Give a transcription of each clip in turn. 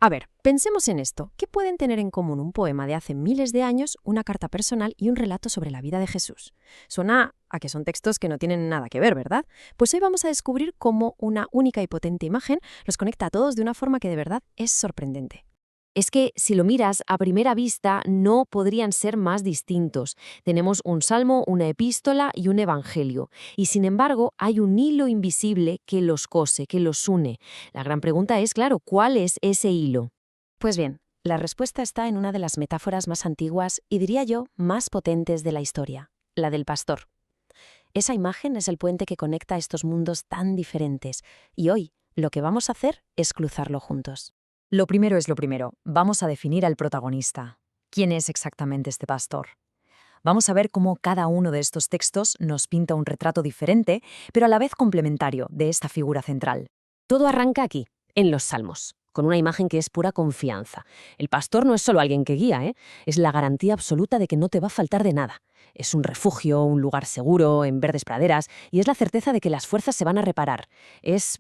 A ver, pensemos en esto. ¿Qué pueden tener en común un poema de hace miles de años, una carta personal y un relato sobre la vida de Jesús? Suena a que son textos que no tienen nada que ver, ¿verdad? Pues hoy vamos a descubrir cómo una única y potente imagen los conecta a todos de una forma que de verdad es sorprendente. Es que si lo miras a primera vista no podrían ser más distintos. Tenemos un salmo, una epístola y un evangelio. Y sin embargo hay un hilo invisible que los cose, que los une. La gran pregunta es, claro, ¿cuál es ese hilo? Pues bien, la respuesta está en una de las metáforas más antiguas y diría yo más potentes de la historia, la del pastor. Esa imagen es el puente que conecta estos mundos tan diferentes y hoy lo que vamos a hacer es cruzarlo juntos. Lo primero es lo primero. Vamos a definir al protagonista. ¿Quién es exactamente este pastor? Vamos a ver cómo cada uno de estos textos nos pinta un retrato diferente, pero a la vez complementario de esta figura central. Todo arranca aquí, en los Salmos, con una imagen que es pura confianza. El pastor no es solo alguien que guía, es la garantía absoluta de que no te va a faltar de nada. Es un refugio, un lugar seguro, en verdes praderas, y es la certeza de que las fuerzas se van a reparar. Es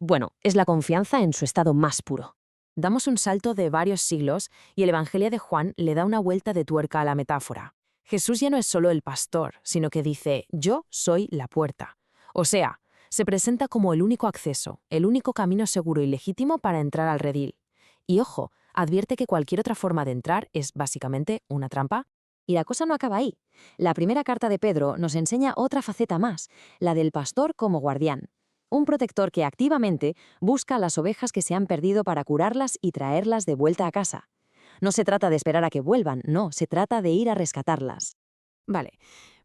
la confianza en su estado más puro. Damos un salto de varios siglos y el Evangelio de Juan le da una vuelta de tuerca a la metáfora. Jesús ya no es solo el pastor, sino que dice, yo soy la puerta. O sea, se presenta como el único acceso, el único camino seguro y legítimo para entrar al redil. Y ojo, advierte que cualquier otra forma de entrar es básicamente una trampa. Y la cosa no acaba ahí. La primera carta de Pedro nos enseña otra faceta más, la del pastor como guardián. Un protector que activamente busca a las ovejas que se han perdido para curarlas y traerlas de vuelta a casa. No se trata de esperar a que vuelvan, no, se trata de ir a rescatarlas. Vale,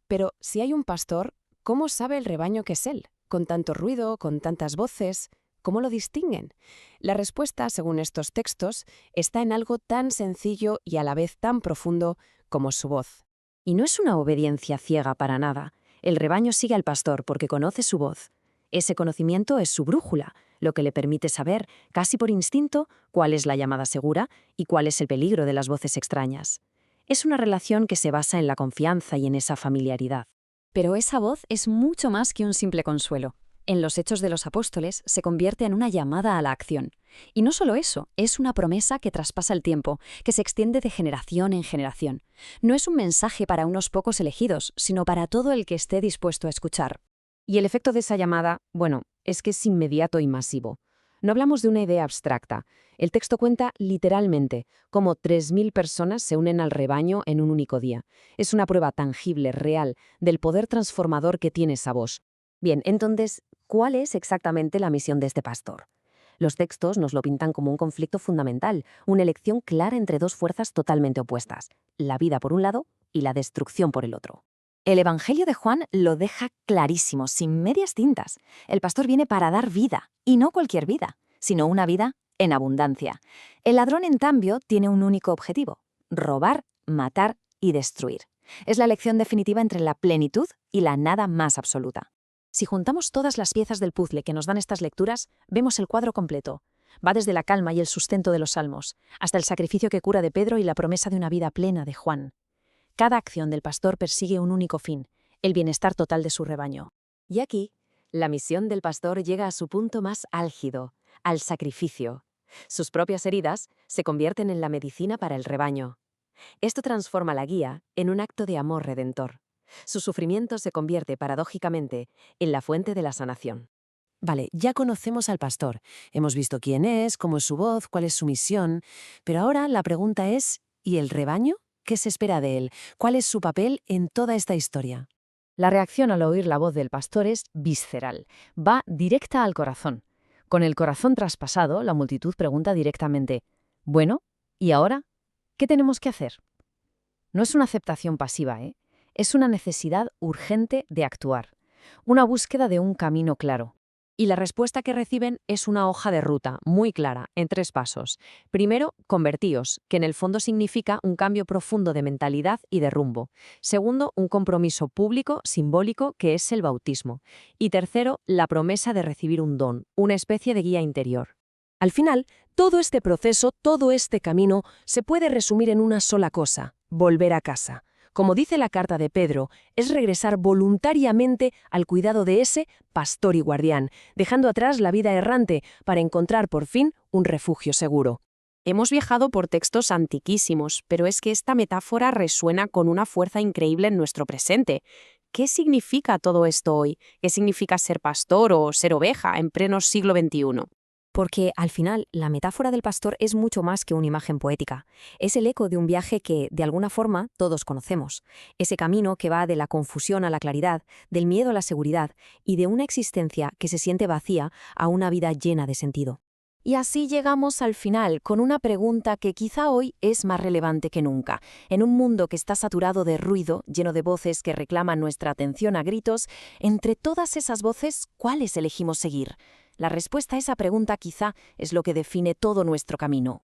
pero si hay un pastor, ¿cómo sabe el rebaño que es él? Con tanto ruido, con tantas voces, ¿cómo lo distinguen? La respuesta, según estos textos, está en algo tan sencillo y a la vez tan profundo como su voz. Y no es una obediencia ciega para nada. El rebaño sigue al pastor porque conoce su voz. Ese conocimiento es su brújula, lo que le permite saber, casi por instinto, cuál es la llamada segura y cuál es el peligro de las voces extrañas. Es una relación que se basa en la confianza y en esa familiaridad. Pero esa voz es mucho más que un simple consuelo. En los Hechos de los Apóstoles se convierte en una llamada a la acción. Y no solo eso, es una promesa que traspasa el tiempo, que se extiende de generación en generación. No es un mensaje para unos pocos elegidos, sino para todo el que esté dispuesto a escuchar. Y el efecto de esa llamada, es que es inmediato y masivo. No hablamos de una idea abstracta. El texto cuenta literalmente cómo 3.000 personas se unen al rebaño en un único día. Es una prueba tangible, real, del poder transformador que tiene esa voz. Bien, entonces, ¿cuál es exactamente la misión de este pastor? Los textos nos lo pintan como un conflicto fundamental, una elección clara entre dos fuerzas totalmente opuestas, la vida por un lado y la destrucción por el otro. El Evangelio de Juan lo deja clarísimo, sin medias tintas. El pastor viene para dar vida, y no cualquier vida, sino una vida en abundancia. El ladrón, en cambio, tiene un único objetivo: robar, matar y destruir. Es la elección definitiva entre la plenitud y la nada más absoluta. Si juntamos todas las piezas del puzzle que nos dan estas lecturas, vemos el cuadro completo. Va desde la calma y el sustento de los salmos, hasta el sacrificio que cura de Pedro y la promesa de una vida plena de Juan. Cada acción del pastor persigue un único fin, el bienestar total de su rebaño. Y aquí, la misión del pastor llega a su punto más álgido, al sacrificio. Sus propias heridas se convierten en la medicina para el rebaño. Esto transforma la guía en un acto de amor redentor. Su sufrimiento se convierte, paradójicamente, en la fuente de la sanación. Vale, ya conocemos al pastor. Hemos visto quién es, cómo es su voz, cuál es su misión. Pero ahora la pregunta es, ¿y el rebaño? ¿Qué se espera de él? ¿Cuál es su papel en toda esta historia? La reacción al oír la voz del pastor es visceral. Va directa al corazón. Con el corazón traspasado, la multitud pregunta directamente, «Bueno, ¿y ahora? ¿Qué tenemos que hacer?» No es una aceptación pasiva, Es una necesidad urgente de actuar. Una búsqueda de un camino claro. Y la respuesta que reciben es una hoja de ruta muy clara, en 3 pasos. Primero, convertíos, que en el fondo significa un cambio profundo de mentalidad y de rumbo. Segundo, un compromiso público, simbólico, que es el bautismo. Y tercero, la promesa de recibir un don, una especie de guía interior. Al final, todo este proceso, todo este camino, se puede resumir en una sola cosa: volver a casa. Como dice la carta de Pedro, es regresar voluntariamente al cuidado de ese pastor y guardián, dejando atrás la vida errante para encontrar por fin un refugio seguro. Hemos viajado por textos antiquísimos, pero es que esta metáfora resuena con una fuerza increíble en nuestro presente. ¿Qué significa todo esto hoy? ¿Qué significa ser pastor o ser oveja en pleno siglo XXI? Porque al final la metáfora del pastor es mucho más que una imagen poética. Es el eco de un viaje que, de alguna forma, todos conocemos. Ese camino que va de la confusión a la claridad, del miedo a la seguridad y de una existencia que se siente vacía a una vida llena de sentido. Y así llegamos al final con una pregunta que quizá hoy es más relevante que nunca. En un mundo que está saturado de ruido, lleno de voces que reclaman nuestra atención a gritos, entre todas esas voces, ¿cuáles elegimos seguir? La respuesta a esa pregunta quizá es lo que define todo nuestro camino.